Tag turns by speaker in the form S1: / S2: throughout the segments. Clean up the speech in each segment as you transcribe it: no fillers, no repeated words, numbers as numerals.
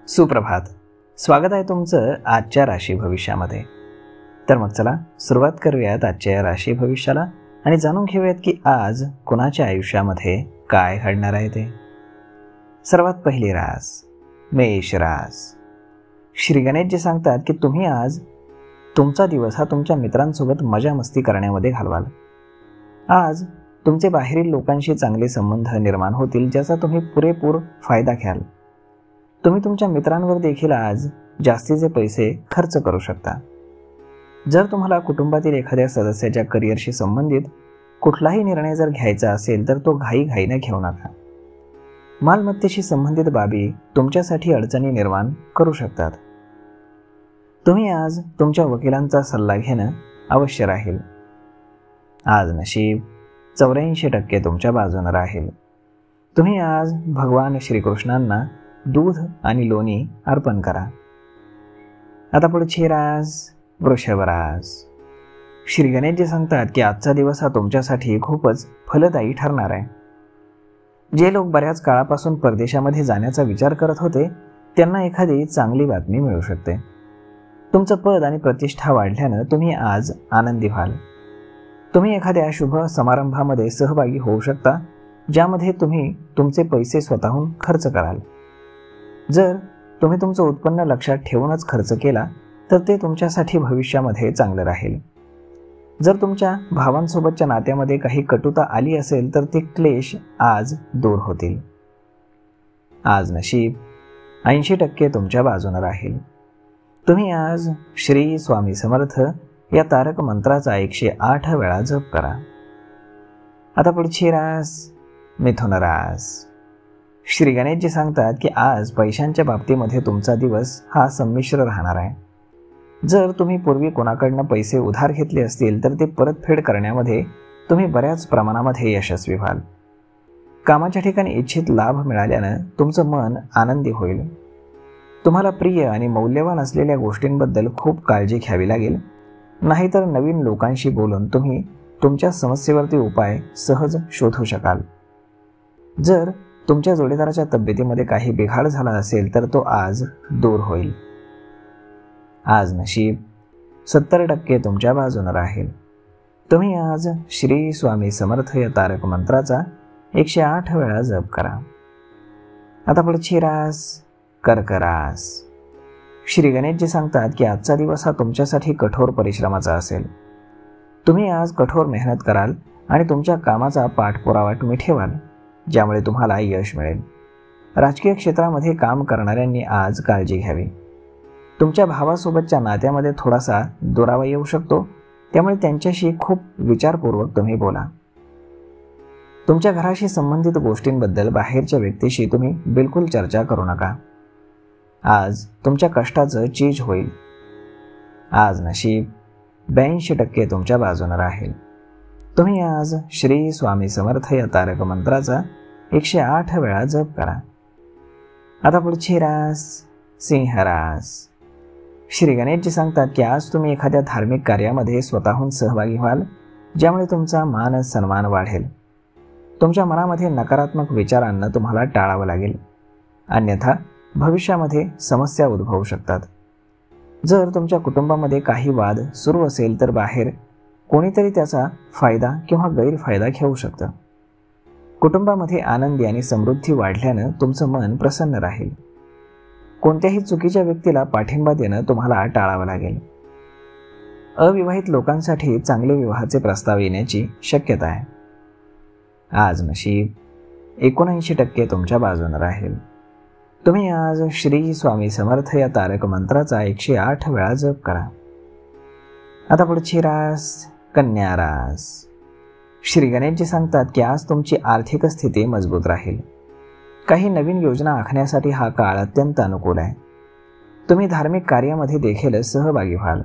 S1: सुप्रभात. स्वागत आहे तुमचं आजच्या राशी भविष्यामध्ये. तर मग चला सुरुवात करूयात आजच्या या राशी भविष्याला आणि जाणून घेऊयात की आज कोणाच्या आयुष्यामध्ये काय घडणार आहे ते. सर्वात पहिली रास मेष रास. श्री गणेशजी सांगतात की तुम्ही आज तुमचा दिवस हा तुमच्या मित्रांसोबत मजा मस्ती करण्यामध्ये घालवाल. आज तुमचे बाहेरील लोकांशी चांगले संबंध निर्माण होतील, ज्याचा तुम्ही पुरेपूर फायदा घ्याल. तुम्ही तुमच्या मित्रांवर देखील आज जास्तीचे पैसे खर्च करू शकता. जर तुम्हाला कुटुंबातील एखाद्या सदस्याच्या करिअरशी संबंधित कुठलाही निर्णय जर घ्यायचा असेल तर तो घाईघाईने घेऊ नका. मालमत्तेशी संबंधित बाबी तुमच्यासाठी अडचणी निर्माण करू शकतात. तुम्ही आज तुमच्या वकिलांचा सल्ला घेणं अवश्य राहील. आज नशीब 84% तुमच्या बाजूने राहील. तुम्ही आज भगवान श्रीकृष्णांना दूध आणि लोणी अर्पण करा. आता पुढची रास वृषभ रास. श्री गणेशजी सांगतात की आजचा दिवस हा तुमच्यासाठी खूपच फलदायी ठरणार आहे. जे लोक बऱ्याच काळापासून परदेशामध्ये जाण्याचा विचार करत होते त्यांना एखादी चांगली बातमी मिळू शकते. तुमचं पद आणि प्रतिष्ठा वाढल्यानं तुम्ही आज आनंदी व्हाल. तुम्ही एखाद्या शुभ समारंभामध्ये सहभागी होऊ शकता, ज्यामध्ये तुम्ही तुमचे पैसे स्वतःहून खर्च कराल. जर तुम्ही तुमचं उत्पन्न लक्षात ठेवूनच खर्च केला तर ते तुमच्यासाठी भविष्यामध्ये चांगलं राहील. जर तुमच्या भावांसोबतच्या नात्यामध्ये काही कटुता आली असेल तर ते क्लेश आज दूर होतील. आज नशीब 80% तुमच्या बाजूने राहील. तुम्ही आज श्री स्वामी समर्थ या तारक मंत्राचा 108 वेळा जप करा. आता पुढची रास मिथुन रास. श्री गणेशजी सांगतात की आज पैशांच्या बाबतीमध्ये तुमचा दिवस हा संमिश्र राहणार आहे. जर तुम्ही पूर्वी कोणाकडनं पैसे उधार घेतले असतील तर ते परतफेड करण्यामध्ये तुम्ही बऱ्याच प्रमाणामध्ये यशस्वी व्हाल. कामाच्या ठिकाणी इच्छित लाभ मिळाल्यानं तुमचं मन आनंदी होईल. तुम्हाला प्रिय आणि मौल्यवान असलेल्या गोष्टींबद्दल खूप काळजी घ्यावी लागेल, नाहीतर नवीन लोकांशी बोलून तुम्ही तुमच्या समस्येवरती उपाय सहज शोधू शकाल. जर तुमच्या जोडीदाराच्या तब्येतीमध्ये काही बिघाड झाला असेल तर तो आज दूर होईल. आज नशीब 70% तुमच्या बाजूने राहील. तुम्ही आज श्री स्वामी समर्थ या तारक मंत्राचा 108 वेळा जप करा. आता पुढची रास कर्क रास. श्री गणेशजी सांगतात की आजचा दिवस हा तुमच्यासाठी कठोर परिश्रमाचा असेल. तुम्ही आज कठोर मेहनत कराल आणि तुमच्या कामाचा पाठपुरावा तुम्ही ठेवाल, ज्यामुळे तुम्हाला यश मिळेल. राजकीय क्षेत्रामध्ये काम करणाऱ्यांनी आज काळजी घ्यावी. तुमच्या भावासोबतच्या नात्यामध्ये थोडासा दुरावा येऊ शकतो, त्यामुळे त्यांच्याशी खूप विचारपूर्वक तुम्ही बोला. तुमच्या घराशी संबंधित गोष्टींबद्दल बाहेरच्या व्यक्तीशी तुम्ही बिलकुल चर्चा करू नका. आज तुमच्या कष्टाचं चीज होईल. आज नशीब 82% तुमच्या बाजूने राहील. तुम्ही आज श्री स्वामी समर्थ या तारक मंत्राचा 108 वेळा जप करा. आता पुढची रास सिंह रास. श्री गणेशजी सांगतात की आज तुम्ही एखाद्या धार्मिक कार्यामध्ये स्वतःहून सहभागी व्हाल, ज्यामुळे तुमचा मान सन्मान वाढेल. तुमच्या मनामध्ये नकारात्मक विचारांना तुम्हाला टाळावं लागेल, अन्यथा भविष्यामध्ये समस्या उद्भवू शकतात. जर तुमच्या कुटुंबामध्ये काही वाद सुरू असेल तर बाहेर कोणीतरी त्याचा फायदा किंवा गैरफायदा घेऊ शकतं. कुटुंबामध्ये आनंदी आणि समृद्धी वाढल्यानं तुमचं मन प्रसन्न राहील. कोणत्याही चुकीच्या व्यक्तीला पाठिंबा देणं तुम्हाला टाळावं लागेल. अविवाहित लोकांसाठी चांगले विवाहाचे प्रस्ताव येण्याची शक्यता आहे. आज नशीब 79% तुमच्या बाजूने राहील. तुम्ही आज श्री स्वामी समर्थ या तारक मंत्राचा 108 वेळा जप करा. आता पुढची रास कन्या रास. श्री गणेशजी सांगतात की आज तुमची आर्थिक स्थिती मजबूत राहील. काही नवीन योजना आखण्यासाठी हा काळ अत्यंत अनुकूल आहे. तुम्ही धार्मिक कार्यामध्ये देखील सहभागी व्हाल.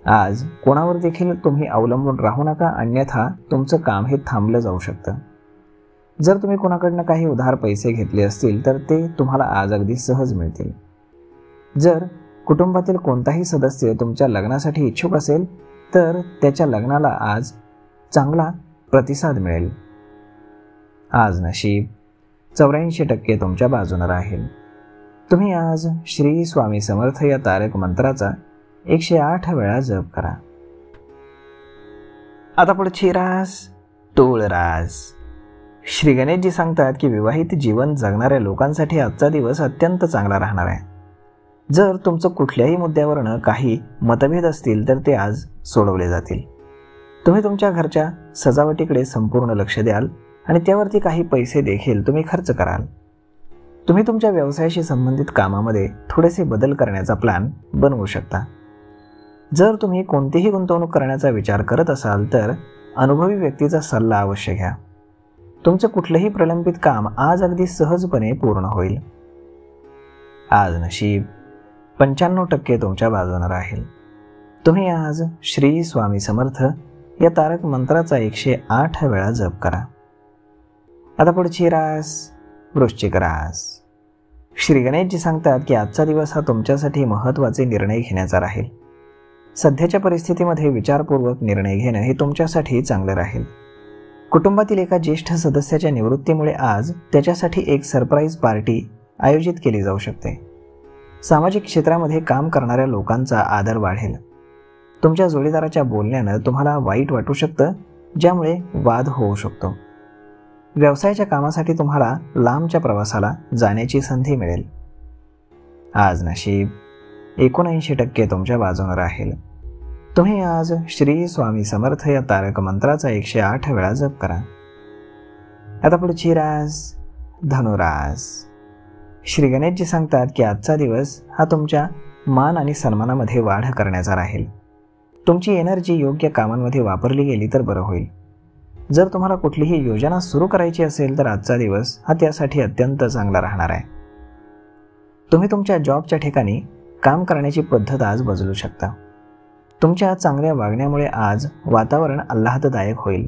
S1: आज कोणावर देखील तुम्ही अवलंबून राहू नका, अन्यथा तुमचं काम हे थांबलं जाऊ शकतं. जर तुम्ही कोणाकडनं काही उधार पैसे घेतले असतील तर ते तुम्हाला आज अगदी सहज मिळतील. जर कुटुंबातील कोणताही सदस्य तुमच्या लग्नासाठी इच्छुक असेल तर त्याच्या लग्नाला आज चांगला प्रतिसाद मिळेल. आज नशीब 84% तुमच्या बाजूने राहील. तुम्ही आज श्री स्वामी समर्थ या तारक मंत्राचा 108 वेळा जप करा. आता पुढची रास तूळ रास. श्री गणेशजी सांगतात की विवाहित जीवन जगणाऱ्या लोकांसाठी आजचा दिवस अत्यंत चांगला राहणार आहे. जर तुमचं कुठल्याही मुद्द्यावरनं काही मतभेद असतील तर ते आज सोडवले जातील. तुम्ही तुमच्या घरच्या सजावटीकडे संपूर्ण लक्ष द्याल आणि त्यावरती काही पैसे देखील तुम्ही खर्च कराल. तुम्ही तुमच्या व्यवसायाशी संबंधित कामामध्ये थोडेसे बदल करण्याचा प्लॅन बनवू शकता. जर तुम्ही कोणतीही गुंतवणूक करण्याचा विचार करत असाल तर अनुभवी व्यक्तीचा सल्ला अवश्य घ्या. तुमचं कुठलंही प्रलंबित काम आज अगदी सहजपणे पूर्ण होईल. आज नशीब 95% तुमच्या बाजूने राहील. तुम्ही आज श्री स्वामी समर्थ या तारक मंत्राचा 108 वेळा जप करा. आता पुढची रास वृश्चिक रास. श्री गणेशजी सांगतात की आजचा दिवस हा तुमच्यासाठी महत्त्वाचे निर्णय घेण्याचा राहील. सध्याच्या परिस्थितीमध्ये विचारपूर्वक निर्णय घेणं हे तुमच्यासाठी चांगलं राहील. कुटुंबातील एका ज्येष्ठ सदस्याच्या निवृत्तीमुळे आज त्याच्यासाठी एक सरप्राईज पार्टी आयोजित केली जाऊ शकते. सामाजिक क्षेत्रामध्ये काम करणाऱ्या लोकांचा आदर वाढेल. तुमच्या जोडीदाराच्या बोलण्यानं तुम्हाला वाईट वाटू शकतं, ज्यामुळे वाद होऊ शकतो. व्यवसायाच्या कामासाठी तुम्हाला लांबच्या प्रवासाला जाण्याची संधी मिळेल. आज नशीब 79% तुमच्या बाजूने राहील. तुम्ही आज श्री स्वामी समर्थ या तारक मंत्राचा 108 वेळा जप करा. आता पुढची रास धनुरास. श्री गणेशजी सांगतात की आजचा दिवस हा तुमच्या मान आणि सन्मानामध्ये वाढ करण्याचा राहील. तुमची एनर्जी योग्य कामांमध्ये वापरली गेली तर बरं होईल. जर तुम्हाला कुठलीही योजना सुरू करायची असेल तर आजचा दिवस हा त्यासाठी अत्यंत चांगला राहणार आहे. तुम्ही तुमच्या जॉबच्या ठिकाणी काम करण्याची पद्धत आज बदलू शकता. तुमच्या चांगल्या वागण्यामुळे आज वातावरण आल्हाददायक होईल.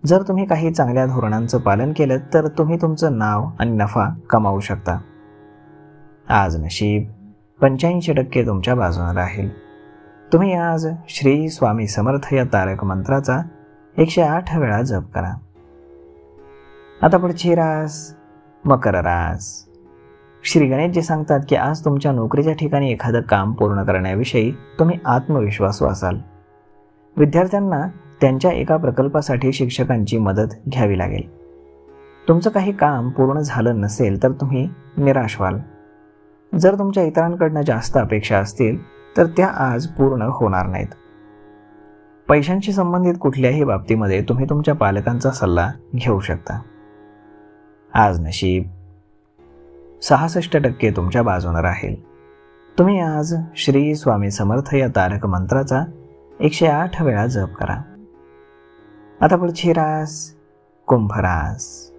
S1: जर तुम्ही काही चांगल्या धोरणांचं पालन केलं तर तुम्ही तुमचं नाव आणि नफा कमावू शकता. आज नशीब 85% तुमच्या बाजूने राहील. तुम्ही आज श्री स्वामी समर्थ या तारक मंत्राचा 108 वेळा जप करा. आता पुढची रास मकर रास. श्री गणेशजी सांगतात की आज तुमच्या नोकरीच्या ठिकाणी एखादं काम पूर्ण करण्याविषयी तुम्ही आत्मविश्वासू असाल. विद्यार्थ्यांना त्यांच्या एका प्रकल्पासाठी शिक्षकांची मदत घ्यावी लागेल. तुमचं काही काम पूर्ण झालं नसेल तर तुम्ही निराश व्हाल. जर तुमच्या इतरांकडनं जास्त अपेक्षा असतील तर त्या आज पूर्ण होणार नाहीत. पैशांशी संबंधित कुठल्याही बाबतीमध्ये तुम्ही तुमच्या पालकांचा सल्ला घेऊ शकता. आज नशीब 66% तुमच्या बाजूने राहील. तुम्ही आज श्री स्वामी समर्थ या तारक मंत्राचा 108 वेळा जप करा. आता पुढची रास कुंभ रास.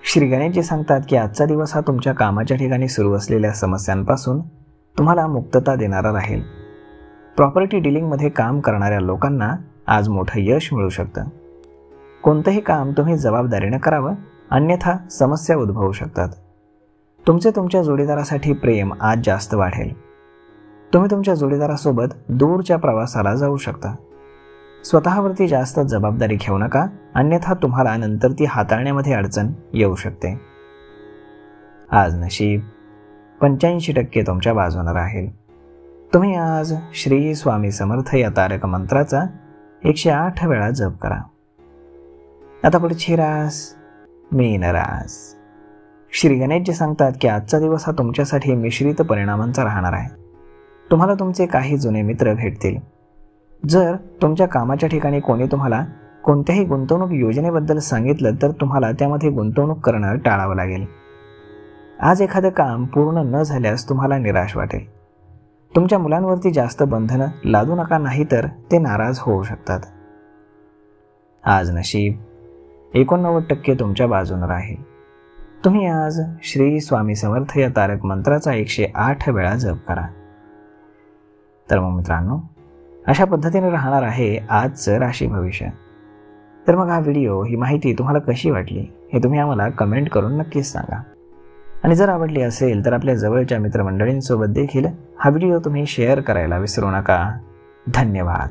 S1: श्री गणेशजी सांगतात की आजचा दिवस हा तुमच्या कामाच्या ठिकाणी सुरू असलेल्या समस्यांपासून तुम्हाला मुक्तता देणारा राहील. प्रॉपर्टी डीलिंगमध्ये काम करणाऱ्या लोकांना आज मोठं यश मिळू शकतं. कोणतंही काम तुम्ही जबाबदारीने करावं, अन्यथा समस्या उद्भवू शकतात. तुमच्या जोडीदारासाठी प्रेम आज जास्त वाढेल. तुम्ही तुमच्या जोडीदारासोबत दूरच्या प्रवासाला जाऊ शकता. स्वतःवरती जास्त जबाबदारी घेऊ नका, अन्यथा तुम्हाला नंतर ती हाताळण्यामध्ये अडचण येऊ शकते. आज नशीब 85% तुमच्या बाजूने राहील. तुम्ही आज श्री स्वामी समर्थ या तारक मंत्राचा 108 वेळा जप करा. आता पुढची रास मीन रास. श्री गणेशजी सांगतात की आजचा दिवस हा तुमच्यासाठी मिश्रित परिणामांचा राहणार आहे. तुम्हाला तुमचे काही जुने मित्र भेटतील. जर तुमच्या कामाच्या ठिकाणी कोणी तुम्हाला कोणत्याही गुंतवणूक योजनेबद्दल सांगितलं तर तुम्हाला त्यामध्ये गुंतवणूक करणं टाळावं लागेल. आज एखादं काम पूर्ण न झाल्यास तुम्हाला निराश वाटेल. तुमच्या मुलांवरती जास्त बंधनं लादू नका, नाहीतर ते नाराज होऊ शकतात. आज नशीब 89% तुमच्या बाजूने राहील. तुम्ही आज श्री स्वामी समर्थ या तारक मंत्राचा 108 वेळा जप करा. तर मग मित्रांनो, अशा पद्धतीने राहणार आहे आजचं राशी भविष्य. तर मग हा व्हिडिओ, ही माहिती तुम्हाला कशी वाटली हे तुम्ही आम्हाला कमेंट करून नक्कीच सांगा. आणि जर आवडली असेल तर आपल्या जवळच्या मित्रमंडळींसोबत देखील हा व्हिडिओ तुम्ही शेअर करायला विसरू नका. धन्यवाद.